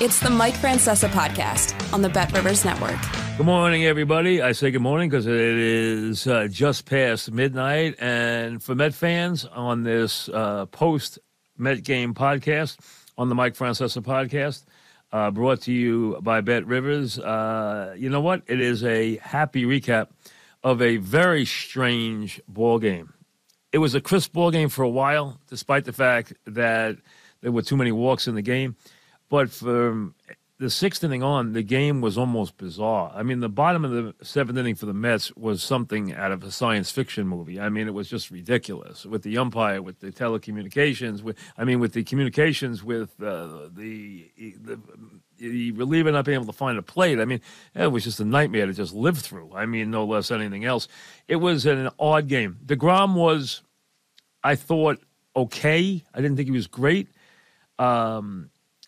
It's the Mike Francesa podcast on the Bet Rivers Network. Good morning, everybody. I say good morning because it is just past midnight. And for Met fans on this post-Met game podcast, on the Mike Francesa podcast, brought to you by Bet Rivers, you know what? It is a happy recap of a very strange ball game. It was a crisp ball game for a while, despite the fact that there were too many walks in the game. But from the sixth inning on, the game was almost bizarre. I mean, the bottom of the seventh inning for the Mets was something out of a science fiction movie. I mean, it was just ridiculous with the umpire, with the telecommunications, with the communications with the reliever not being able to find a plate. I mean, it was just a nightmare to just live through. I mean, no less anything else. It was an odd game. deGrom was, I thought, okay. I didn't think he was great.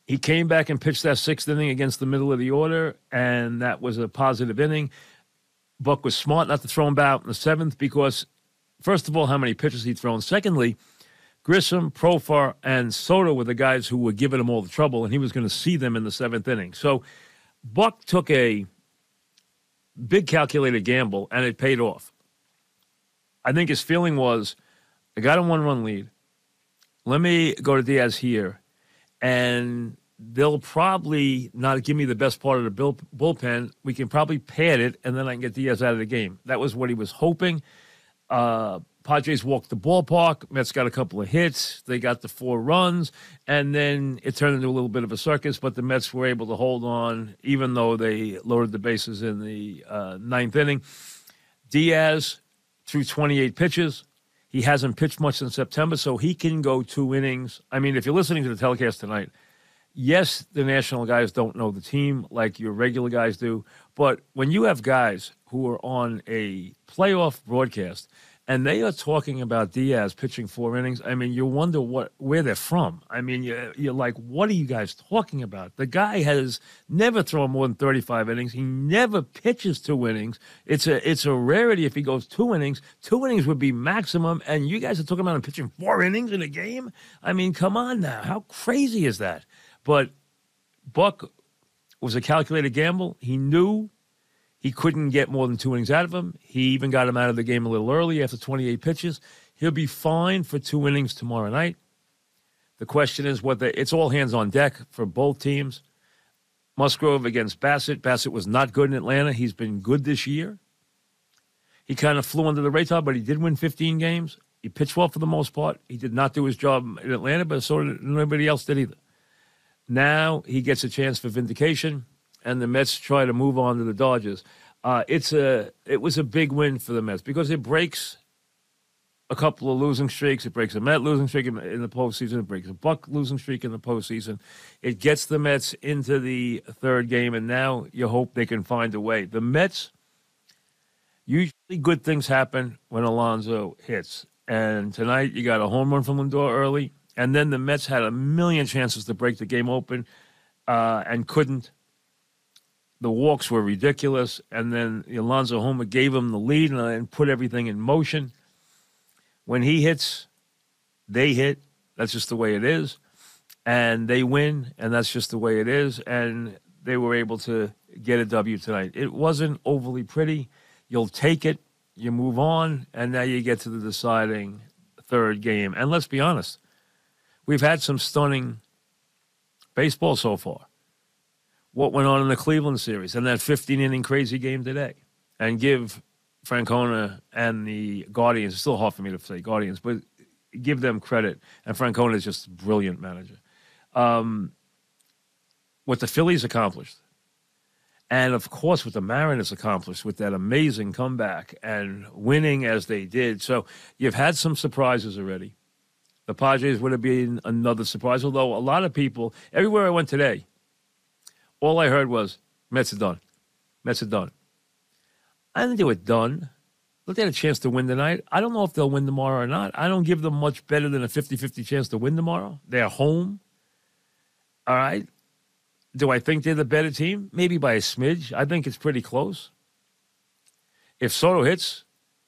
He came back and pitched that sixth inning against the middle of the order, and that was a positive inning. Buck was smart not to throw him out in the seventh because, first of all, how many pitches he'd thrown. Secondly, Grissom, Profar, and Soto were the guys who were giving him all the trouble, and he was going to see them in the seventh inning. So Buck took a big calculated gamble, and it paid off. I think his feeling was, I got a one-run lead. Let me go to Diaz here. And they'll probably not give me the best part of the bullpen. We can probably pad it, and then I can get Diaz out of the game. That was what he was hoping. Padres walked the ballpark. Mets got a couple of hits. They got the 4 runs, and then it turned into a little bit of a circus, but the Mets were able to hold on, even though they loaded the bases in the ninth inning. Diaz threw 28 pitches. He hasn't pitched much in September, so he can go 2 innings. I mean, if you're listening to the telecast tonight, yes, the national guys don't know the team like your regular guys do, but when you have guys who are on a playoff broadcast and they are talking about Diaz pitching 4 innings, I mean, you wonder where they're from. I mean, you're like, what are you guys talking about? The guy has never thrown more than 35 innings. He never pitches 2 innings. It's a rarity if he goes 2 innings. 2 innings would be maximum, and you guys are talking about him pitching 4 innings in a game? I mean, come on now. How crazy is that? But Buck was a calculated gamble. He knew he couldn't get more than 2 innings out of him. He even got him out of the game a little early after 28 pitches. He'll be fine for 2 innings tomorrow night. The question is it's all hands on deck for both teams. Musgrove against Bassitt. Bassitt was not good in Atlanta. He's been good this year. He kind of flew under the radar, but he did win 15 games. He pitched well for the most part. He did not do his job in Atlanta, but so did nobody else did either. Now he gets a chance for vindication, and the Mets try to move on to the Dodgers. It was a big win for the Mets because it breaks a couple of losing streaks. It breaks a Met losing streak in the postseason. It breaks a Buck losing streak in the postseason. It gets the Mets into the third game, and now you hope they can find a way. The Mets, usually good things happen when Alonso hits. And tonight you got a home run from Lindor early, and then the Mets had a million chances to break the game open and couldn't. The walks were ridiculous, and then the Alonso homer gave him the lead and put everything in motion. When he hits, they hit. That's just the way it is. And they win, and that's just the way it is. And they were able to get a W tonight. It wasn't overly pretty. You'll take it. You move on, and now you get to the deciding third game. And let's be honest, we've had some stunning baseball so far. What went on in the Cleveland series and that 15-inning crazy game today, and give Francona and the Guardians, it's still hard for me to say Guardians, but give them credit. And Francona is just a brilliant manager. What the Phillies accomplished, and of course what the Mariners accomplished with that amazing comeback and winning as they did. So you've had some surprises already. The Padres would have been another surprise, although a lot of people, everywhere I went today, all I heard was, Mets are done. Mets are done. I didn't think they were done. Look, they had a chance to win tonight. I don't know if they'll win tomorrow or not. I don't give them much better than a 50-50 chance to win tomorrow. They're home. All right. Do I think they're the better team? Maybe by a smidge. I think it's pretty close. If Soto hits,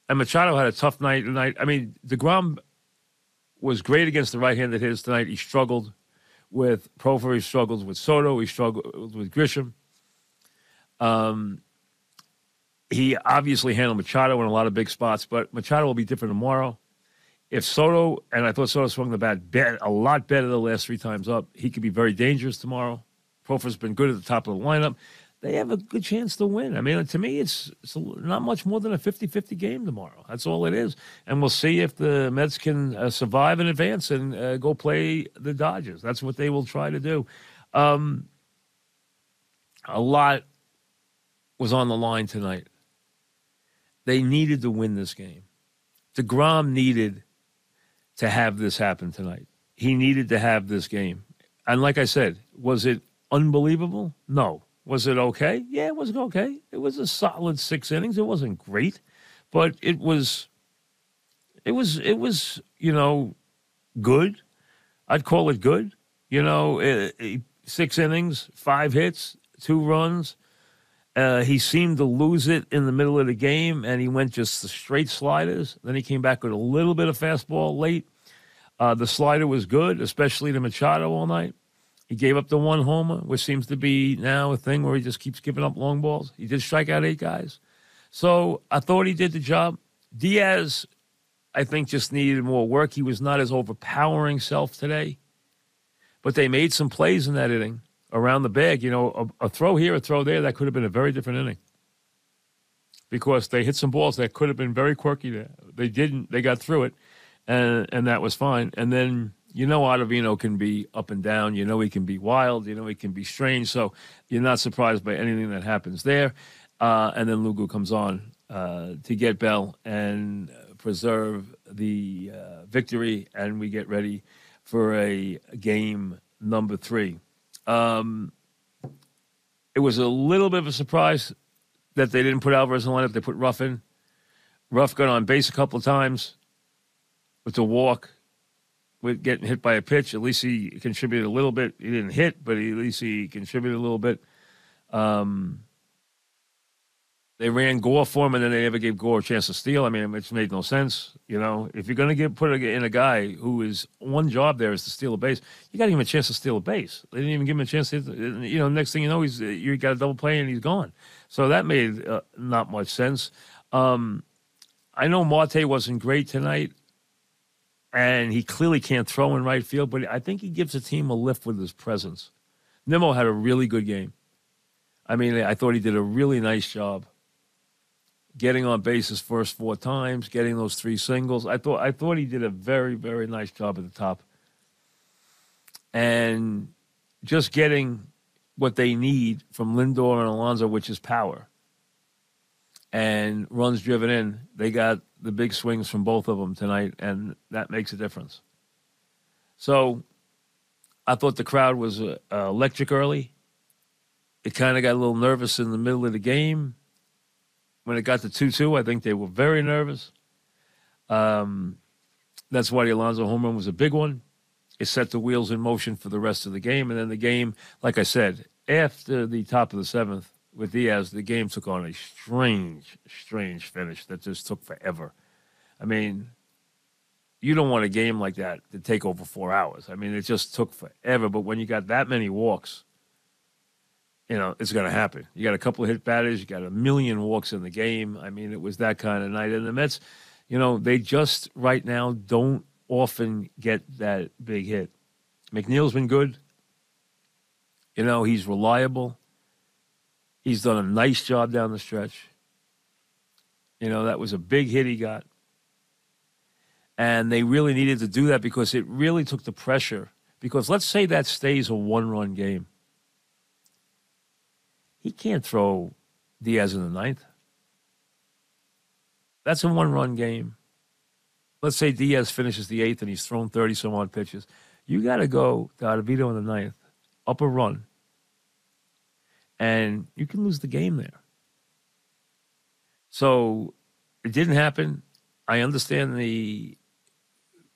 and Machado had a tough night tonight. I mean, deGrom was great against the right-handed hitters tonight. He struggled with Proffer. He struggles with Soto. He struggles with Grisham. He obviously handled Machado in a lot of big spots, but Machado will be different tomorrow. If Soto, and I thought Soto swung the bat a lot better the last 3 times up, he could be very dangerous tomorrow. Proffer's been good at the top of the lineup. They have a good chance to win. I mean, to me, it's not much more than a 50-50 game tomorrow. That's all it is. And we'll see if the Mets can survive in advance and go play the Dodgers. That's what they will try to do. A lot was on the line tonight. They needed to win this game. deGrom needed to have this happen tonight. He needed to have this game. And like I said, was it unbelievable? No. Was it okay? Yeah, it was okay. It was a solid 6 innings. It wasn't great, but it was, good. I'd call it good. 6 innings, 5 hits, 2 runs. He seemed to lose it in the middle of the game, and he went just the straight sliders. Then he came back with a little bit of fastball late. The slider was good, especially to Machado all night. He gave up the 1 homer, which seems to be now a thing where he just keeps giving up long balls. He did strike out 8 guys. So I thought he did the job. Diaz, I think, just needed more work. He was not his overpowering self today. But they made some plays in that inning around the bag. A throw here, a throw there, that could have been a very different inning. Because they hit some balls that could have been very quirky there. They didn't. They got through it, and that was fine. And then, Ottavino can be up and down. He can be wild. He can be strange. So you're not surprised by anything that happens there. And then Lugo comes on to get Bell and preserve the victory, and we get ready for a game number 3. It was a little bit of a surprise that they didn't put Alvarez in the lineup. They put Ruff in. Ruff got on base a couple of times with the walk, with getting hit by a pitch. At least he contributed a little bit. He didn't hit, but at least he contributed a little bit. They ran Gore for him, and then they never gave Gore a chance to steal. I mean, it made no sense. If you're going to put in a guy who is one job there is to steal a base, you got to give him a chance to steal a base. They didn't even give him a chance to, next thing you know, you got a double play and he's gone. So that made not much sense. I know Marte wasn't great tonight, and he clearly can't throw in right field, but I think he gives the team a lift with his presence. Nimmo had a really good game. I mean, I thought he did a really nice job getting on base his first 4 times, getting those 3 singles. I thought he did a very, very nice job at the top. And just getting what they need from Lindor and Alonso, which is power. And runs driven in. They got the big swings from both of them tonight, and that makes a difference. So I thought the crowd was electric early. It kind of got a little nervous in the middle of the game. When it got to 2-2, I think they were very nervous. That's why the Alonso home run was a big one. It set the wheels in motion for the rest of the game. And then the game, like I said, after the top of the 7th with Diaz, the game took on a strange finish that just took forever. I mean, you don't want a game like that to take over 4 hours. I mean, it just took forever. But when you got that many walks, it's going to happen. You got a couple of hit batters. You got a million walks in the game. I mean, it was that kind of night. And the Mets, they just right now don't often get that big hit. McNeil's been good. He's reliable. He's done a nice job down the stretch. That was a big hit he got. And they really needed to do that because it really took the pressure. Because let's say that stays a 1-run game. He can't throw Diaz in the 9th. That's a 1-run game. Let's say Diaz finishes the 8th and he's thrown 30-some-odd pitches. You got to go to Ottavino in the 9th, up a run, and you can lose the game there. So it didn't happen. I understand the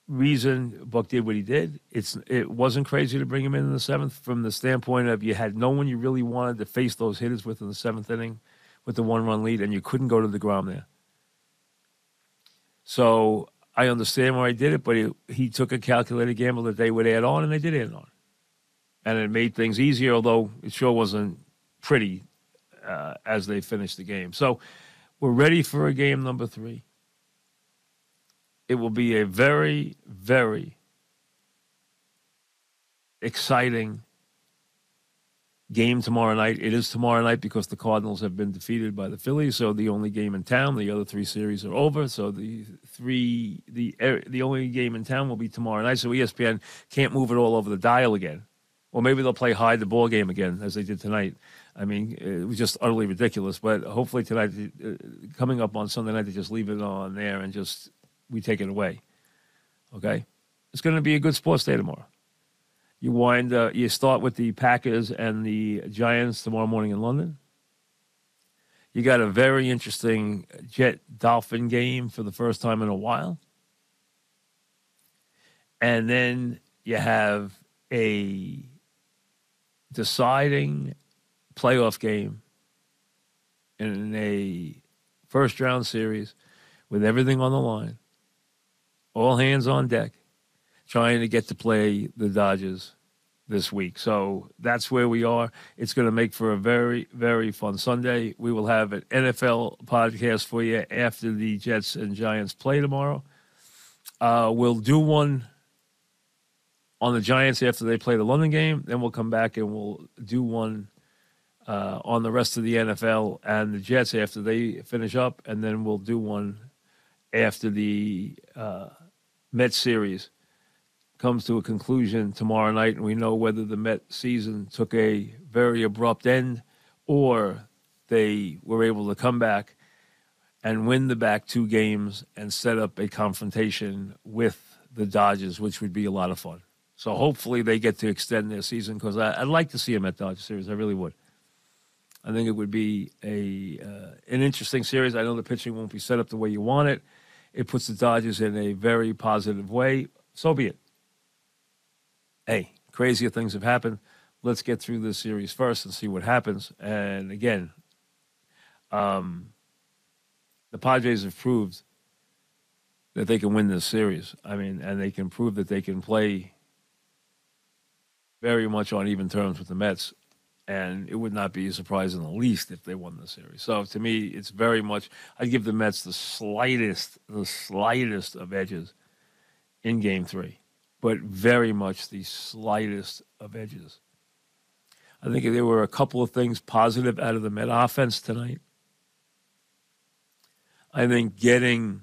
reason Buck did what he did. It wasn't crazy to bring him in the 7th from the standpoint of you had no one you really wanted to face those hitters with in the 7th inning with the 1-run lead, and you couldn't go to deGrom there. So I understand why he did it, but he took a calculated gamble that they would add on, and they did add on. And it made things easier, although it sure wasn't pretty as they finished the game. So we're ready for a game number 3. It will be a very, very exciting game tomorrow night. It is tomorrow night because the Cardinals have been defeated by the Phillies, so the only game in town. The other 3 series are over, so the only game in town will be tomorrow night. So ESPN can't move it all over the dial again. Or maybe they'll play hide the ball game again, as they did tonight. I mean, it was just utterly ridiculous. But hopefully tonight, coming up on Sunday night, they just leave it on there and just we take it away. Okay? It's going to be a good sports day tomorrow. You start with the Packers and the Giants tomorrow morning in London. You got a very interesting Jet-Dolphin game for the first time in a while. And then you have a deciding playoff game in a first-round series with everything on the line, all hands on deck, trying to get to play the Dodgers this week. So that's where we are. It's going to make for a very, very fun Sunday. We will have an NFL podcast for you after the Jets and Giants play tomorrow. We'll do one on the Giants after they play the London game. Then we'll come back and we'll do one on the rest of the NFL and the Jets after they finish up. And then we'll do one after the Mets series comes to a conclusion tomorrow night, and we know whether the Met season took a very abrupt end or they were able to come back and win the back 2 games and set up a confrontation with the Dodgers, which would be a lot of fun. So hopefully they get to extend their season because I'd like to see them at Dodger series. I really would. I think it would be an interesting series. I know the pitching won't be set up the way you want it. It puts the Dodgers in a very positive way. So be it. Hey, crazier things have happened. Let's get through this series first and see what happens. And again, the Padres have proved that they can win this series. I mean, and they can prove that they can play very much on even terms with the Mets. And it would not be a surprise in the least if they won the series. So to me, it's very much, I'd give the Mets the slightest of edges in Game 3. But very much the slightest of edges. I think there were a couple of things positive out of the Met offense tonight. I think getting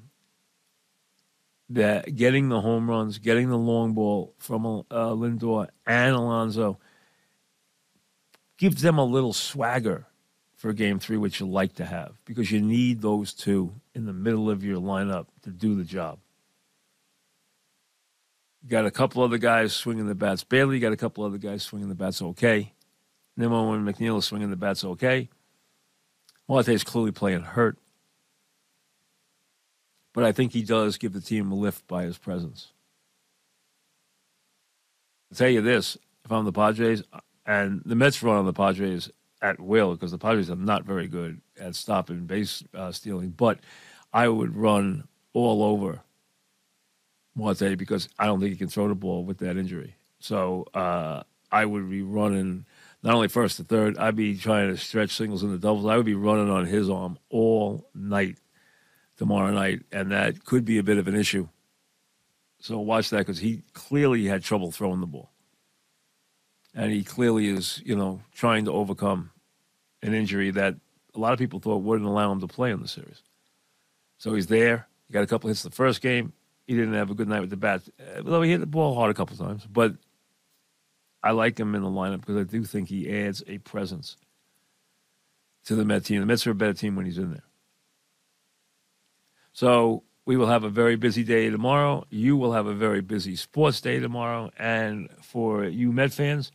the home runs, getting the long ball from Lindor and Alonso gives them a little swagger for Game 3, which you like to have, because you need those 2 in the middle of your lineup to do the job. You got a couple other guys swinging the bats barely. You got a couple other guys swinging the bats okay. And then when McNeil is swinging the bats okay, Marte is clearly playing hurt. But I think he does give the team a lift by his presence. I'll tell you this, if I'm the Padres, and the Mets run on the Padres at will, because the Padres are not very good at stopping base stealing, but I would run all over Marte because I don't think he can throw the ball with that injury. So I would be running not only first to third, I'd be trying to stretch singles into doubles. I would be running on his arm all night tomorrow night, and that could be a bit of an issue. So watch that because he clearly had trouble throwing the ball. And he clearly is, trying to overcome an injury that a lot of people thought wouldn't allow him to play in the series. So he's there. He got a couple hits the first game. He didn't have a good night with the bat, although he hit the ball hard a couple times. But I like him in the lineup because I do think he adds a presence to the Met team. The Mets are a better team when he's in there. So we will have a very busy day tomorrow. You will have a very busy sports day tomorrow. And for you Met fans,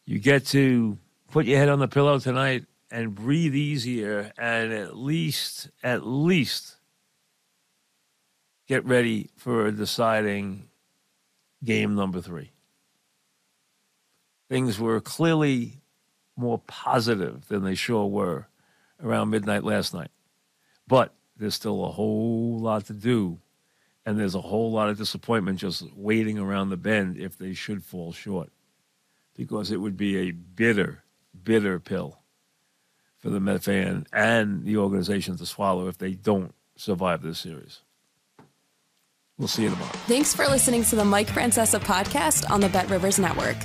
you get to put your head on the pillow tonight and breathe easier and at least get ready for a deciding game number 3. Things were clearly more positive than they sure were around midnight last night. But there's still a whole lot to do, and there's a whole lot of disappointment just waiting around the bend if they should fall short. because it would be a bitter, bitter pill for the Met fan and the organization to swallow if they don't survive this series. We'll see you tomorrow. Thanks for listening to the Mike Francesa podcast on the Bet Rivers Network.